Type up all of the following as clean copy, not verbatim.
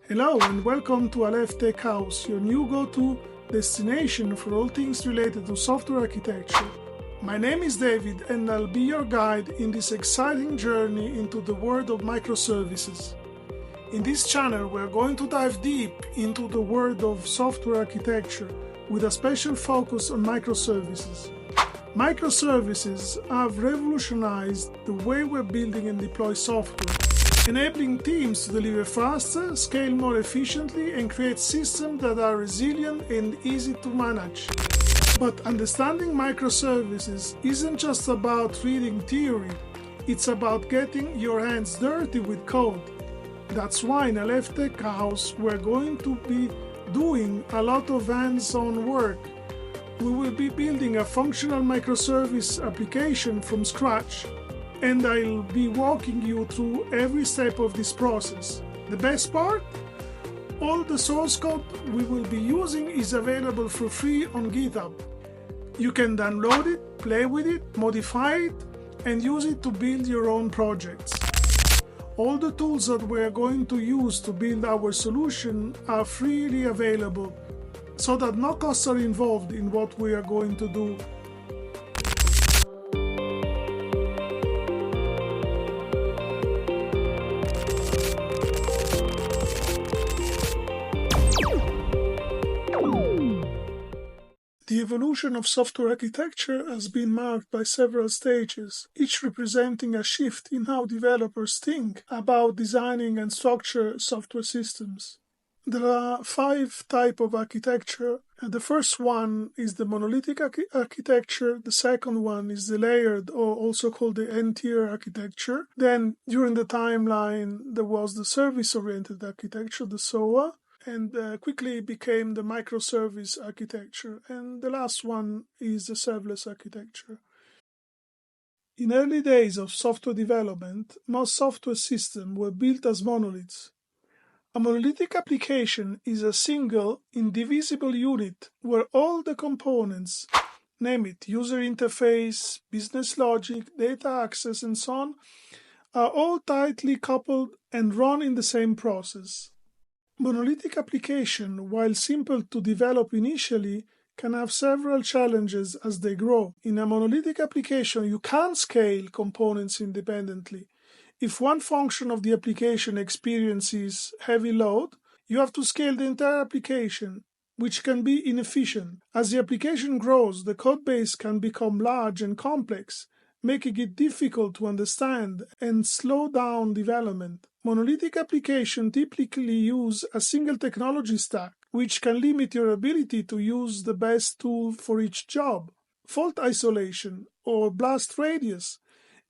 Hello and welcome to Aleph Tech House, your new go-to destination for all things related to software architecture. My name is David and I'll be your guide in this exciting journey into the world of microservices. In this channel, we're going to dive deep into the world of software architecture with a special focus on microservices. Microservices have revolutionized the way we're building and deploy software, enabling teams to deliver faster, scale more efficiently, and create systems that are resilient and easy to manage. But understanding microservices isn't just about reading theory, it's about getting your hands dirty with code. That's why in Aleph Tech House we're going to be doing a lot of hands-on work. We will be building a functional microservice application from scratch, and I'll be walking you through every step of this process. The best part? All the source code we will be using is available for free on GitHub. You can download it, play with it, modify it, and use it to build your own projects. All the tools that we're going to use to build our solution are freely available, so that no costs are involved in what we are going to do. The evolution of software architecture has been marked by several stages, each representing a shift in how developers think about designing and structure software systems. There are 5 types of architecture. The first one is the monolithic architecture. The second one is the layered, or also called the N-tier architecture. Then, during the timeline, there was the service-oriented architecture, the SOA, and quickly became the microservice architecture. And the last one is the serverless architecture. In early days of software development, most software systems were built as monoliths. A monolithic application is a single, indivisible unit where all the components, name it, user interface, business logic, data access, and so on, are all tightly coupled and run in the same process. Monolithic application, while simple to develop initially, can have several challenges as they grow. In a monolithic application, you can't scale components independently. If one function of the application experiences heavy load, you have to scale the entire application, which can be inefficient. As the application grows, the codebase can become large and complex, making it difficult to understand and slow down development. Monolithic applications typically use a single technology stack, which can limit your ability to use the best tool for each job. Fault isolation or blast radius.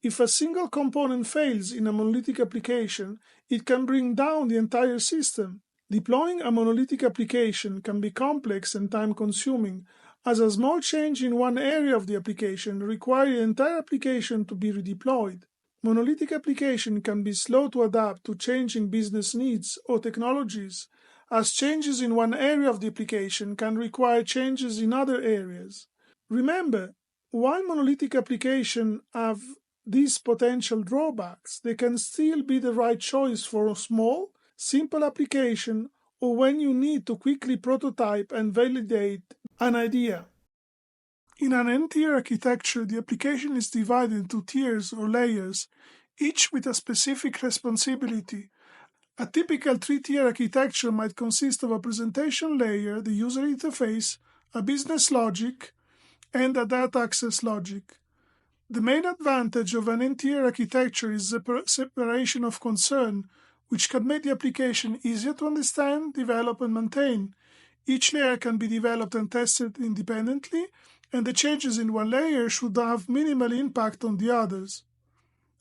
If a single component fails in a monolithic application, it can bring down the entire system. Deploying a monolithic application can be complex and time-consuming, as a small change in one area of the application requires the entire application to be redeployed. Monolithic application can be slow to adapt to changing business needs or technologies, as changes in one area of the application can require changes in other areas. Remember, while monolithic applications have these potential drawbacks, they can still be the right choice for a small, simple application or when you need to quickly prototype and validate an idea. In an N-tier architecture, the application is divided into tiers or layers, each with a specific responsibility. A typical 3-tier architecture might consist of a presentation layer, the user interface, a business logic, and a data access logic. The main advantage of an N-tier architecture is the separation of concern, which can make the application easier to understand, develop, and maintain. Each layer can be developed and tested independently, and the changes in one layer should have minimal impact on the others.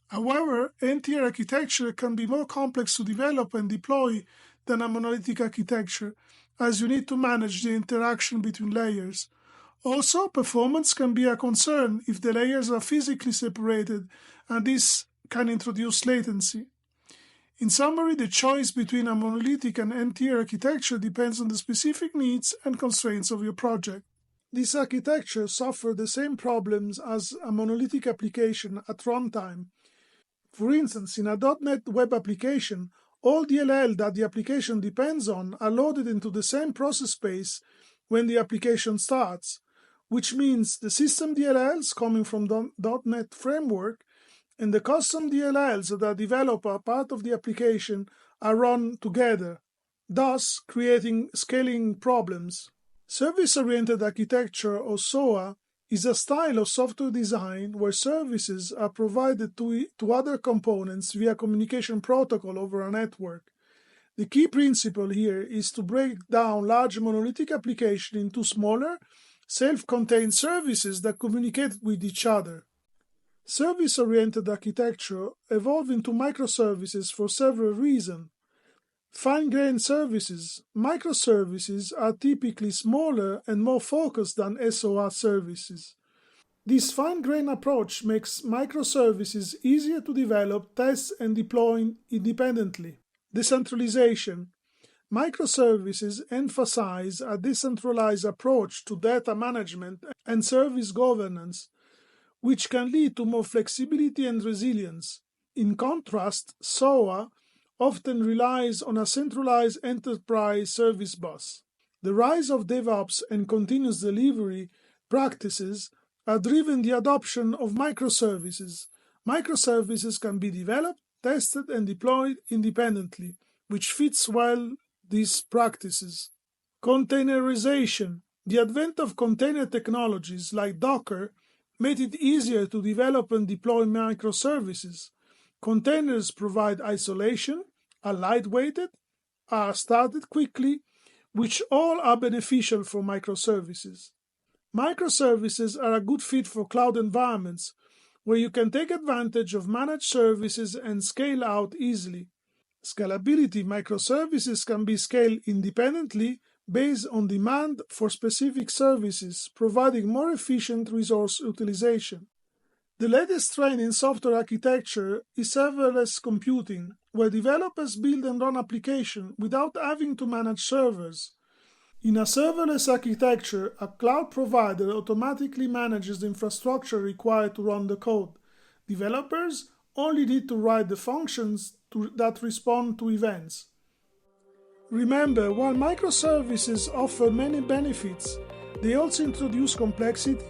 However, N-tier architecture can be more complex to develop and deploy than a monolithic architecture, as you need to manage the interaction between layers. Also, performance can be a concern if the layers are physically separated, and this can introduce latency. In summary, the choice between a monolithic and N-tier architecture depends on the specific needs and constraints of your project. This architecture suffers the same problems as a monolithic application at runtime. For instance, in a .NET web application, all DLL that the application depends on are loaded into the same process space when the application starts, which means the system DLLs coming from .NET Framework and the custom DLLs that are developed as part of the application are run together, thus creating scaling problems. Service-oriented architecture, or SOA, is a style of software design where services are provided to other components via communication protocol over a network. The key principle here is to break down large monolithic applications into smaller, self-contained services that communicate with each other. Service-oriented architecture evolved into microservices for several reasons. Fine-grained services. Microservices are typically smaller and more focused than SOA services. This fine-grained approach makes microservices easier to develop, test, and deploy independently. Decentralization. Microservices emphasize a decentralized approach to data management and service governance, which can lead to more flexibility and resilience. In contrast, SOA often relies on a centralized enterprise service bus. The rise of DevOps and continuous delivery practices are driven the adoption of microservices. Microservices can be developed, tested, and deployed independently, which fits well these practices. Containerization. The advent of container technologies like Docker made it easier to develop and deploy microservices. Containers provide isolation, are lightweighted, are started quickly, which all are beneficial for microservices. Microservices are a good fit for cloud environments, where you can take advantage of managed services and scale out easily. Scalability. Microservices can be scaled independently based on demand for specific services, providing more efficient resource utilization. The latest trend in software architecture is serverless computing, where developers build and run applications without having to manage servers. In a serverless architecture, a cloud provider automatically manages the infrastructure required to run the code. Developers only need to write the functions that respond to events. Remember, while microservices offer many benefits, they also introduce complexity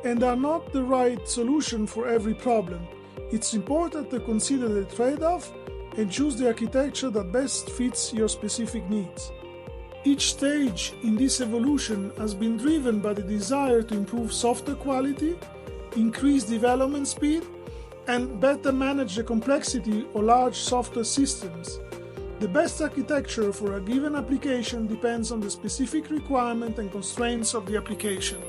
and are not the right solution for every problem. It's important to consider the trade-off and choose the architecture that best fits your specific needs. Each stage in this evolution has been driven by the desire to improve software quality, increase development speed, and better manage the complexity of large software systems. The best architecture for a given application depends on the specific requirement and constraints of the application.